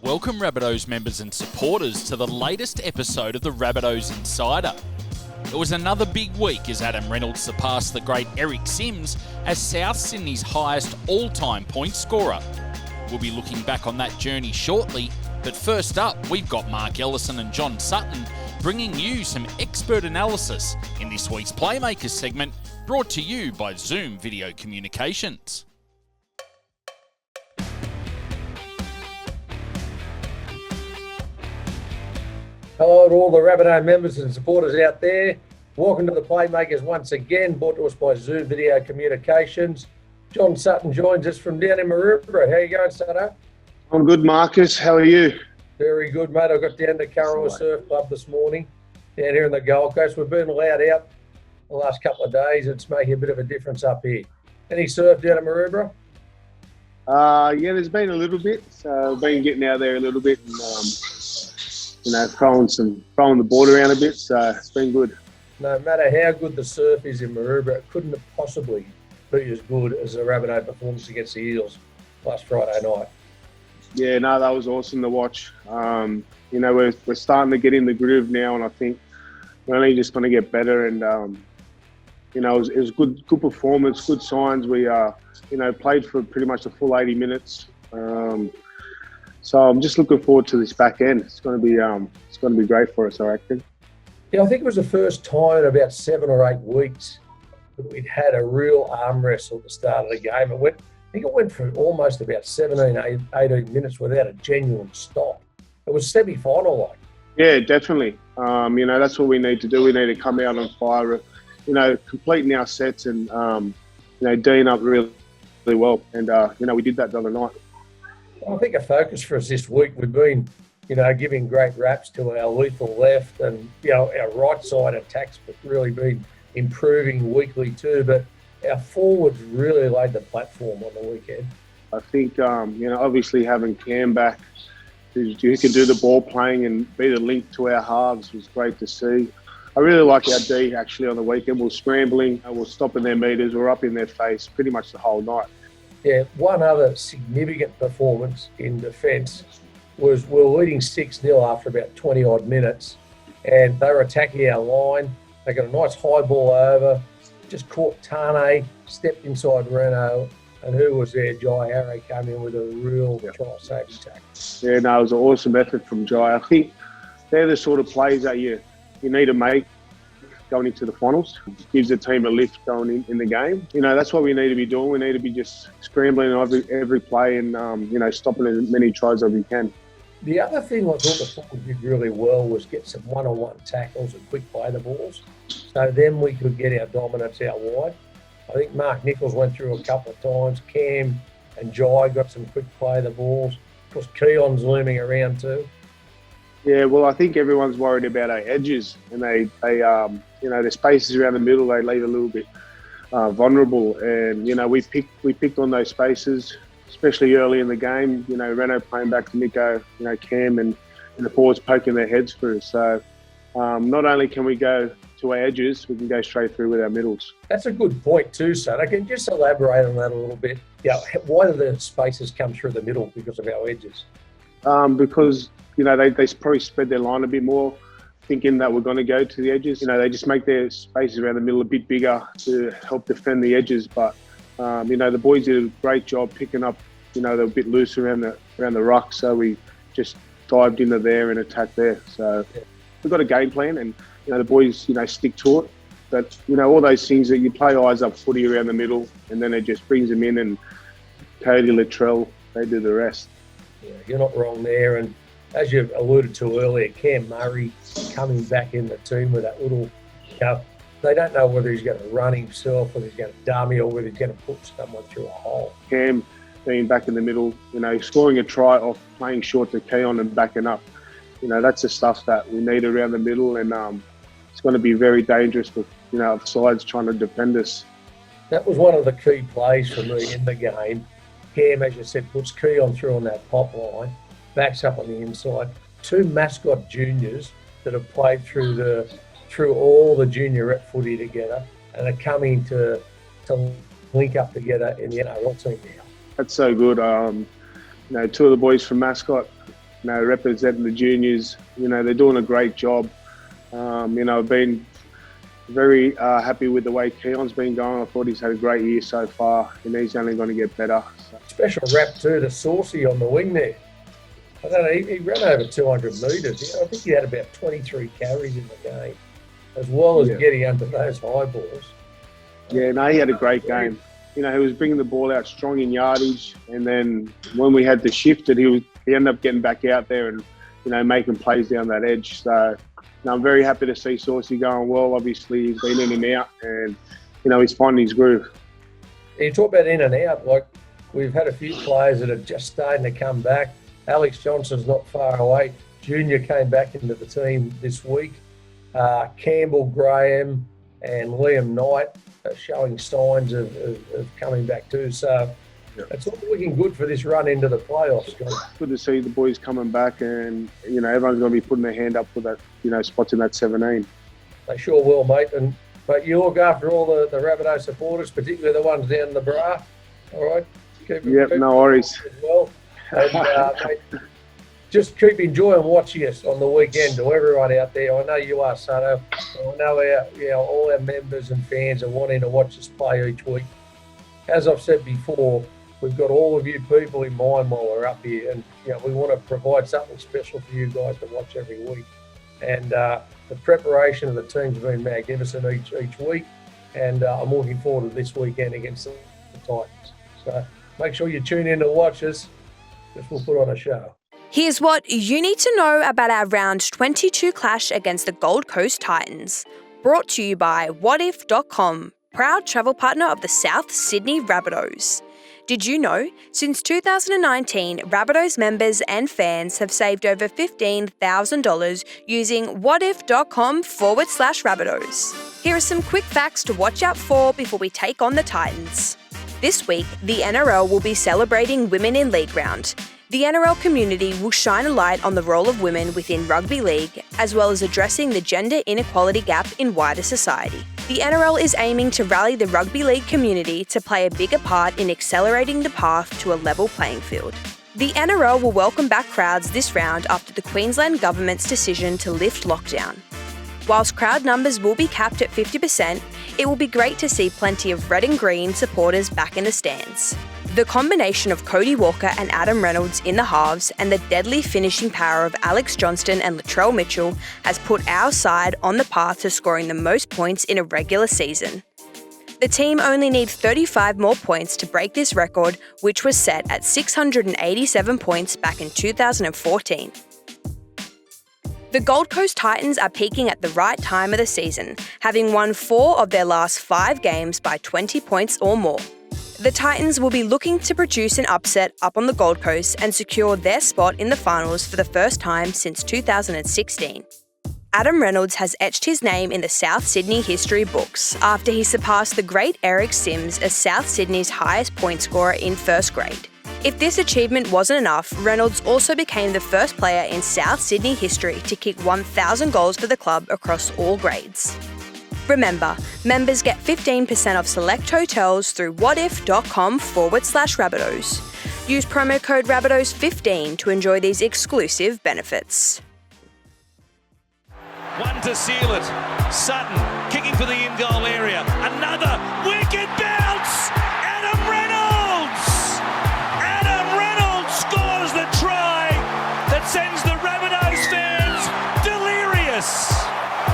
Welcome Rabbitohs members and supporters to the latest episode of the Rabbitohs Insider. It was another big week as Adam Reynolds surpassed the great Eric Sims as South Sydney's highest all-time point scorer. We'll be looking back on that journey shortly, but first up we've got Ellison and John Sutton bringing you some expert analysis in this week's Playmakers segment, brought to you by Zoom Video Communications. Hello to all the Rabbitohs members and supporters out there. Welcome to the Playmakers once again, brought to us by Zoom Video Communications. John Sutton joins us from down in Maroubra. How you going, Sutton? I'm good, Marcus. How are you? Very good, mate. I got down to Currawong Surf Club this morning, down here in the Gold Coast. We've been allowed out the last couple of days. It's making a bit of a difference up here. Any surf down in Maroubra? Yeah, there's been a little bit. So I've been getting out there a little bit and, throwing the board around a bit. So it's been good. No matter how good the surf is in Maroubra, it couldn't have possibly be as good as the Rabbitohs performance against the Eels last Friday night. Yeah, no, that was awesome to watch. We're starting to get in the groove now, and I think we're only just going to get better. And it was good performance, good signs. We played for pretty much the full 80 minutes. So I'm just looking forward to this back end. It's going to be great for us, I reckon. Yeah, I think it was the first time in about 7 or 8 weeks that we'd had a real arm wrestle at the start of the game. I think it went for almost about 17, 18 minutes without a genuine stop. It was semi-final like. Yeah, definitely. That's what we need to do. We need to come out on fire, completing our sets and, D'ing up really, really well. And, we did that the other night. I think a focus for us this week, we've been, giving great raps to our lethal left and, our right side attacks, but really been improving weekly too. But our forwards really laid the platform on the weekend. I think, obviously having Cam back, who can do the ball playing and be the link to our halves was great to see. I really like our D actually on the weekend. We're scrambling, we're stopping their meters, we're up in their face pretty much the whole night. Yeah, one other significant performance in defence was we were leading 6-0 after about 20-odd minutes, and they were attacking our line. They got a nice high ball over, just caught Tane, stepped inside Renault, and who was there? Jai Harry came in with a real try-saving tackle. Yeah, no, it was an awesome effort from Jai. I think they're the sort of plays that you need to make going into the finals. Gives the team a lift going in the game. That's what we need to be doing. We need to be just scrambling every play and, stopping as many tries as we can. The other thing I thought the forwards did really well was get some one-on-one tackles and quick play the balls. So then we could get our dominance out wide. I think Mark Nichols went through a couple of times. Cam and Jai got some quick play the balls. Of course, Keon's looming around too. Yeah, well, I think everyone's worried about our edges, and the spaces around the middle, they leave a little bit vulnerable. And we picked on those spaces, especially early in the game. Renault playing back to Nico, Cam and the forwards poking their heads through. So not only can we go to our edges, we can go straight through with our middles. That's a good point too, son. I can just elaborate on that a little bit. Yeah, why do the spaces come through the middle because of our edges? Because they probably spread their line a bit more, thinking that we're going to go to the edges. They just make their spaces around the middle a bit bigger to help defend the edges. But, the boys did a great job picking up, they're a bit loose around the ruck. So we just dived into there and attacked there. So we've got a game plan and, the boys, stick to it. But, all those things that you play eyes up footy around the middle and then it just brings them in and Cody, Latrell, they do the rest. Yeah, you're not wrong there. And as you alluded to earlier, Cam Murray coming back in the team with that little, they don't know whether he's going to run himself, whether he's going to dummy or whether he's going to put someone through a hole. Cam being back in the middle, scoring a try off playing short to Keon and backing up. That's the stuff that we need around the middle, and it's going to be very dangerous with, the sides trying to defend us. That was one of the key plays for me in the game. Cam, as you said, puts Keon through on that pop line, backs up on the inside. 2 mascot juniors that have played through all the junior rep footy together and are coming to link up together in the NRL team now. That's so good. 2 of the boys from Mascot representing the juniors. They're doing a great job. I've been very happy with the way Keon's been going. I thought he's had a great year so far, and he's only going to get better. So. Special rap too to Saucy on the wing there. I don't know, he ran over 200 metres. I think he had about 23 carries in the game, as well as getting under those high balls. Yeah, no, he had a great game. He was bringing the ball out strong in yardage, and then when we had to shift it, he ended up getting back out there and, making plays down that edge. So I'm very happy to see Saucy going well. Obviously, he's been in and out, and, he's finding his groove. You talk about in and out, like we've had a few players that are just starting to come back. Alex Johnson's not far away. Junior came back into the team this week. Campbell Graham and Liam Knight are showing signs of coming back too. So it's all looking good for this run into the playoffs. Good to see the boys coming back, and everyone's going to be putting their hand up for that, spots in that 17. They sure will, mate. But you look after all the Rabbitohs supporters, particularly the ones down in the bra. All right. No worries. As well. And, mate, just keep enjoying watching us on the weekend to everyone out there. I know you are, Sutto. I know all our members and fans are wanting to watch us play each week. As I've said before, we've got all of you people in mind while we're up here, and we want to provide something special for you guys to watch every week. And the preparation of the team's been magnificent each week, and I'm looking forward to this weekend against the Titans. So make sure you tune in to watch us. We'll put on a show. Here's what you need to know about our round 22 clash against the Gold Coast Titans. Brought to you by WhatIf.com, proud travel partner of the South Sydney Rabbitohs. Did you know? Since 2019, Rabbitohs members and fans have saved over $15,000 using whatif.com/Rabbitohs. Here are some quick facts to watch out for before we take on the Titans. This week, the NRL will be celebrating Women in League round. The NRL community will shine a light on the role of women within rugby league, as well as addressing the gender inequality gap in wider society. The NRL is aiming to rally the rugby league community to play a bigger part in accelerating the path to a level playing field. The NRL will welcome back crowds this round after the Queensland government's decision to lift lockdown. Whilst crowd numbers will be capped at 50%, it will be great to see plenty of red and green supporters back in the stands. The combination of Cody Walker and Adam Reynolds in the halves and the deadly finishing power of Alex Johnston and Latrell Mitchell has put our side on the path to scoring the most points in a regular season. The team only need 35 more points to break this record, which was set at 687 points back in 2014. The Gold Coast Titans are peaking at the right time of the season, having won 4 of their last 5 games by 20 points or more. The Titans will be looking to produce an upset up on the Gold Coast and secure their spot in the finals for the first time since 2016. Adam Reynolds has etched his name in the South Sydney history books after he surpassed the great Eric Sims as South Sydney's highest point scorer in first grade. If this achievement wasn't enough, Reynolds also became the first player in South Sydney history to kick 1,000 goals for the club across all grades. Remember, members get 15% off select hotels through whatif.com/Rabbitohs. Use promo code Rabbitohs15 to enjoy these exclusive benefits. One to seal it. Sutton kicking for the in-goal area. Another wicked bounce! Adam Reynolds! Adam Reynolds scores the try that sends the Rabbitohs fans delirious.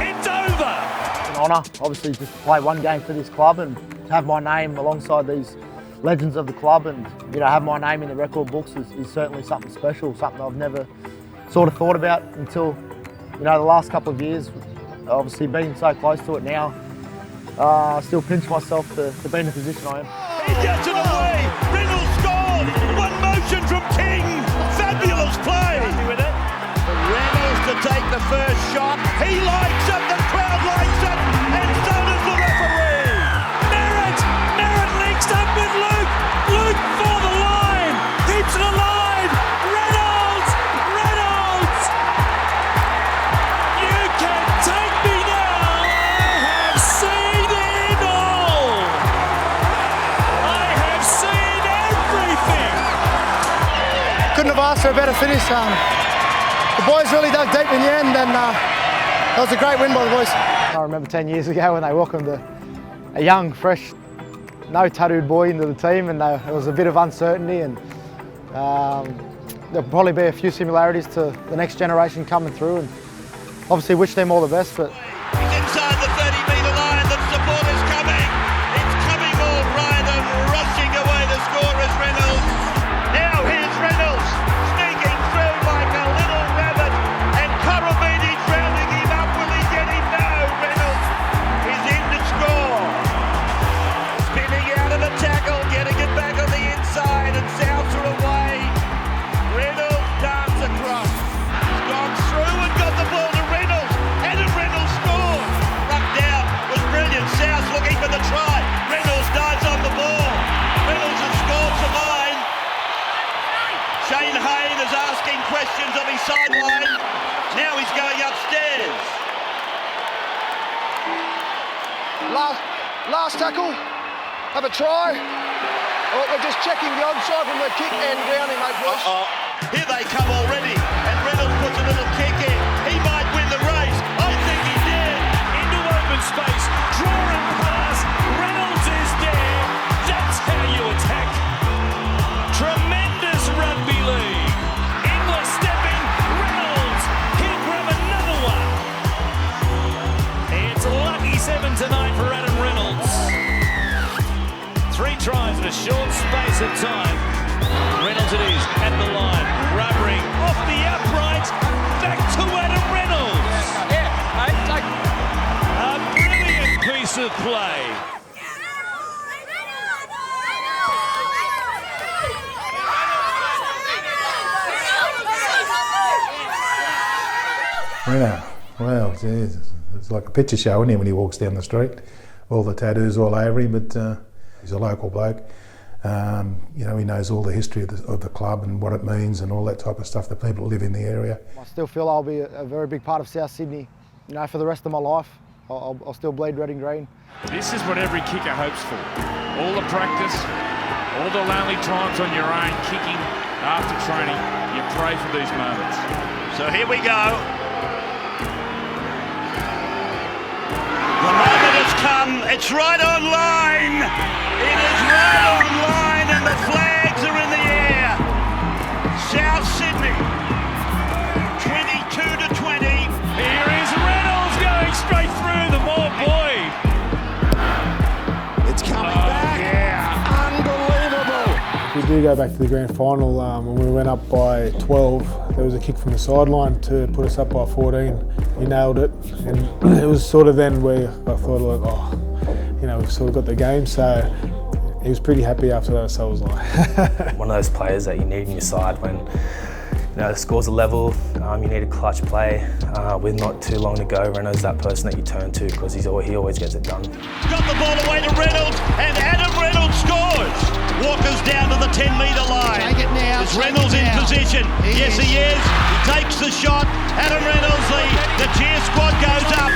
It's over. It's an honour, obviously, just to play one game for this club and to have my name alongside these legends of the club and have my name in the record books is certainly something special, something I've never sort of thought about until the last couple of years. Obviously being so close to it now, I still pinch myself to be in the position I am. He gets it away. Reynolds scored. One motion from King. Fabulous play. With it. Reynolds to take the first shot. He lights up. The crowd lights up. And so does the referee. Merritt links up with Luke. Luke for the line. Keeps it alive. Reynolds. You can take me now. I have seen it all. I have seen everything. Couldn't have asked for a better finish, The boys really dug deep in the end, and that was a great win by the boys. I remember 10 years ago when they welcomed a young, fresh, no tattooed boy into the team, and there was a bit of uncertainty, and there'll probably be a few similarities to the next generation coming through, and obviously wish them all the best. But he's inside the 30-metre line. The support is coming. It's coming all right and rushing away to score is Reynolds. Now here's Reynolds sneaking through like a little rabbit, and Corabini's rounding him up. Will he get him? No, Reynolds is in to score. Spinning out of the tackle, getting it back on the inside, and Souths are away. Reynolds darts across. He's gone through and got the ball to Reynolds. Adam Reynolds scored. Rucked out was brilliant. Souths looking for the try. Reynolds dives on the ball. Reynolds has scored to mine. Shane Hayne is asking questions of his sideline. Now he's going upstairs. Last tackle. Have a try. Oh, we're just checking the onside from the kick and grounding, mate, boys. Here they come already, and Reynolds puts a little kick in. He might win the race. I think he did. Into open space, drawing pass. Reynolds is there. That's how you attack. Tremendous rugby league. Inward stepping Reynolds. He'll grab another one. It's a lucky 7 tonight for Adam Reynolds. 3 tries in a short space of time. Reynolds it is, at the line, rubbering off the upright, back to Adam Reynolds. A brilliant piece of play. Reno, well, geez, it's like a picture show, isn't he, when he walks down the street? All the tattoos all over him, but he's a local bloke. You know, he knows all the history of the club and what it means and all that type of stuff, the people that live in the area. I still feel I'll be a very big part of South Sydney, you know, for the rest of my life. I'll still bleed red and green. This is what every kicker hopes for. All the practice, all the lonely times on your own, kicking after training. You pray for these moments. So here we go. The moment has come. It's right on line. It is right on line, and the flags are in the air. South Sydney, 22-20. Here is Reynolds going straight through the more boy. It's coming back. Yeah. Unbelievable. We do go back to the grand final. When we went up by 12, there was a kick from the sideline to put us up by 14. He nailed it, and it was sort of then where I thought, like, oh, you know, we've sort of got the game. So he was pretty happy after that. So I was like, one of those players that you need in your side when, you know, the scores are level, you need a clutch play. With not too long to go, Reynolds that person that you turn to because he always gets it done. Got the ball away to Reynolds, and Adam Reynolds scores. Walker's down to the 10-metre line. Take it now. Is Reynolds in position? Yes, he is. He takes the shot. Adam Reynolds, the cheer squad goes up.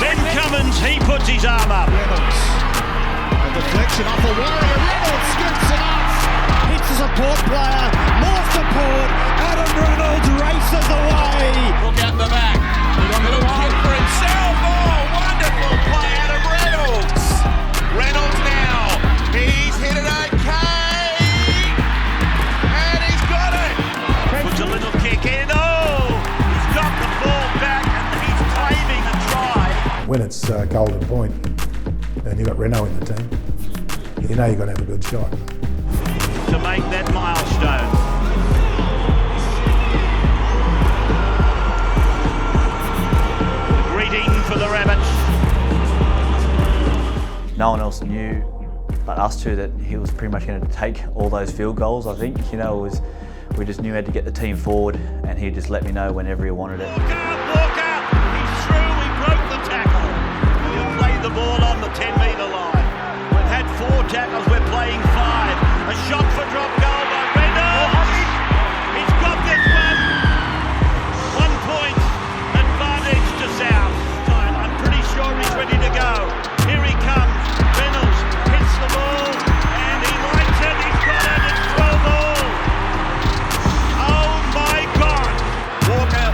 Ben Cummins, he puts his arm up. Reynolds. A deflection off a Warrior. Reynolds scoops it up. Hits a support player. More support. Adam Reynolds races away. Look out the back. Little kick for himself. Oh, wonderful play, Adam Reynolds. Reynolds now. He's hit it okay. And he's got it. Puts a little kick in. Oh, he's got the ball back and he's claiming a try. When it's golden point and you've got Renault in the team, you know you're going to have a good shot. To make that milestone. Greeting for the Rabbits. No one else knew but us two that he was pretty much going to take all those field goals. I think, you know, we just knew how to get the team forward, and he'd just let me know whenever he wanted it. Walker, he's through, he broke the tackle. He'll play the ball on the 10-metre line. We've had 4 tackles, we're playing 5. A shot for drop goal by Reynolds. He's got this one. 1 point advantage to South. I'm pretty sure he's ready to go. Here he comes. Reynolds hits the ball and he likes it. He's got it. It's 12 all. Oh my God. Walker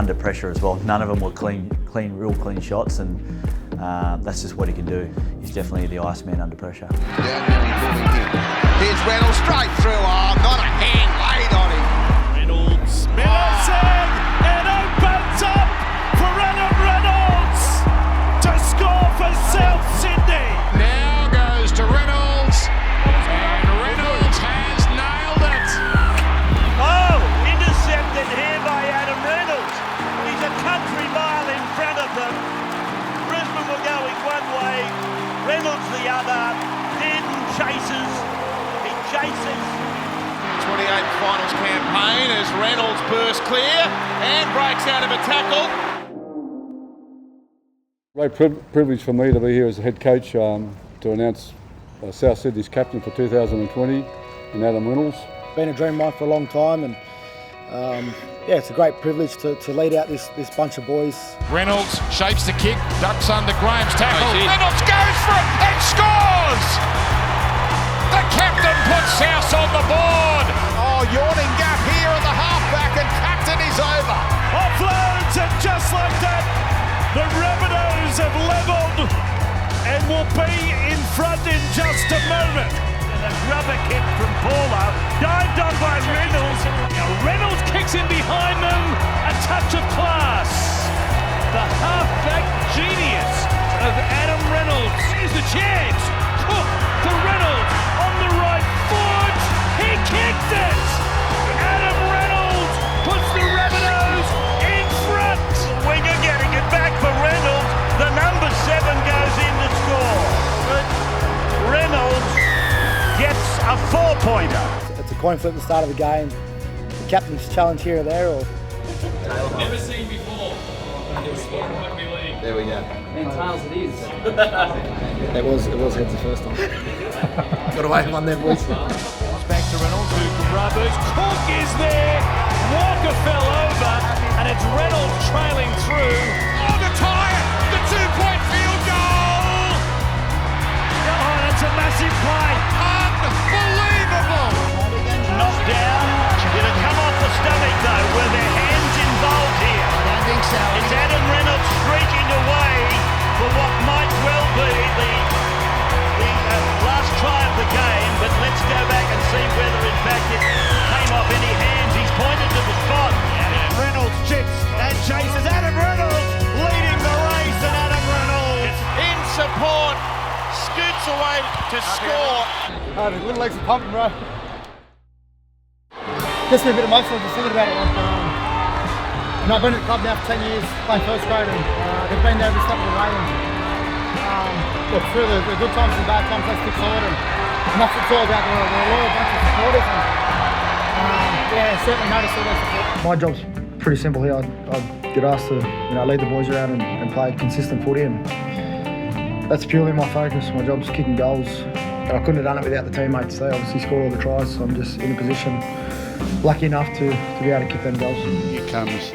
under pressure as well. None of them were real clean shots, and that's just what he can do. He's definitely the Iceman under pressure. Here's Reynolds straight through. Oh, not a hand laid on him. Reynolds, Ellison, it opens up for Adam Reynolds to score for South Sydney. Now goes to Reynolds, and Reynolds has nailed it. Oh, intercepted here by Adam Reynolds. He's a country mile in front of them. Brisbane were going one way, Reynolds the other. Dearden chases. He chases. 28th finals campaign as Reynolds bursts clear and breaks out of a tackle. Great privilege for me to be here as the head coach to announce South Sydney's captain for 2020 in Adam Reynolds. Been a dream of mine for a long time, and yeah, it's a great privilege to lead out this bunch of boys. Reynolds shapes the kick, ducks under Graham's tackle. Reynolds goes for it and scores! The captain puts South on the board. Oh, yawning gap here at the halfback and captain is over. Offloads, and just like that, the Rabbitohs have levelled and will be in front in just a moment. And a rubber kick from Paulo, dived on by Reynolds. Now Reynolds kicks in behind them, a touch of class. The halfback genius of Adam Reynolds. Here's the chance. Cook to Reynolds on the right foot. He kicked it. Adam Reynolds puts the Rabbitohs in front. Winger getting it back for Reynolds. The number 7 goes in to score. But Reynolds gets a 4-pointer. It's a coin flip at the start of the game. The captain's challenge here or there, or Never seen before. There we go. And tails it is. it was heads the first time. Got away from one there, boys. Back to Reynolds, who rubbers. Cook is there. Walker fell over, and it's Reynolds trailing through. Oh, the tie! The 2-point field goal! Oh, that's a massive play. Unbelievable! Knocked down. Did it come off the stomach, though? Were there hands involved here? I don't think so. It's Adam Reynolds streaking away for what might well be the last try of the game, but let's go back and see whether in fact it came off any hands. He's pointed to the spot. Reynolds chips and chases. Adam Reynolds leading the race, and Adam Reynolds in support scoots away to score. Oh, the little legs are pumping, bro. Gets me a bit emotional just thinking about it. I've been at the club now for 10 years, playing first grade, and they've been there every step of the way. And look, through the good times and the bad times, they stick forward, and that's what it's all about. We're a loyal bunch of supporters, and yeah, certainly notice all their support. My job's pretty simple here. I get asked to lead the boys around and play consistent footy, and that's purely my focus. My job's kicking goals, and I couldn't have done it without the teammates. They obviously score all the tries, so I'm just in a position, lucky enough to be able to kick them goals. Here comes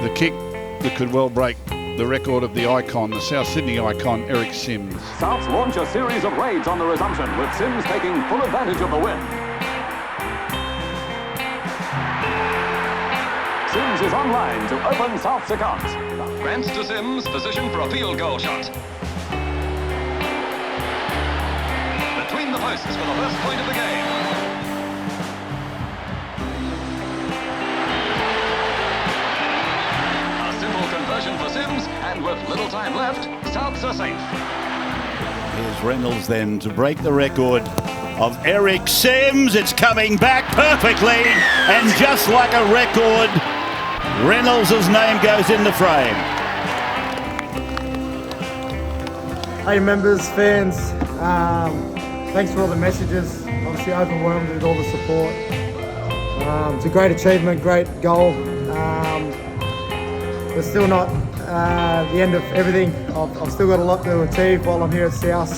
the kick that could well break the record of the icon, the South Sydney icon, Eric Sims. Souths launch a series of raids on the resumption, with Sims taking full advantage of the win. Sims is online to open South's account. Grants to Sims, position for a field goal shot. Between the posts for the first point of the game. Conversion for Sims, and with little time left, Souths are safe. Here's Reynolds then to break the record of Eric Sims. It's coming back perfectly, and just like a record, Reynolds' name goes in the frame. Hey members, fans, thanks for all the messages. Obviously overwhelmed with all the support. It's a great achievement, great goal. We're still not the end of everything. I've still got a lot to achieve while I'm here at South.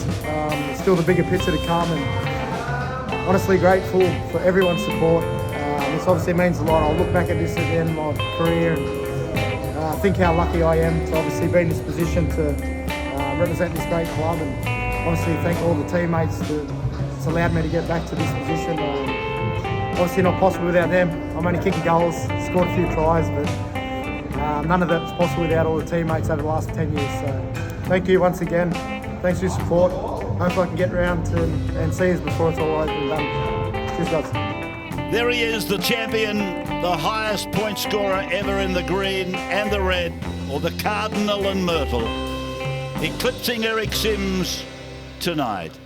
Still the bigger picture to come, and honestly grateful for everyone's support. This obviously means a lot. I'll look back at this at the end of my career and think how lucky I am to obviously be in this position to represent this great club, and obviously thank all the teammates that's allowed me to get back to this position. Obviously not possible without them. I'm only kicking goals, scored a few tries, but None of that was possible without all the teammates over the last 10 years. So thank you once again. Thanks for your support. Hope I can get round and see us before it's all over and done. Cheers, guys. There he is, the champion, the highest point scorer ever in the green and the red, or the Cardinal and Myrtle, eclipsing Eric Sims tonight.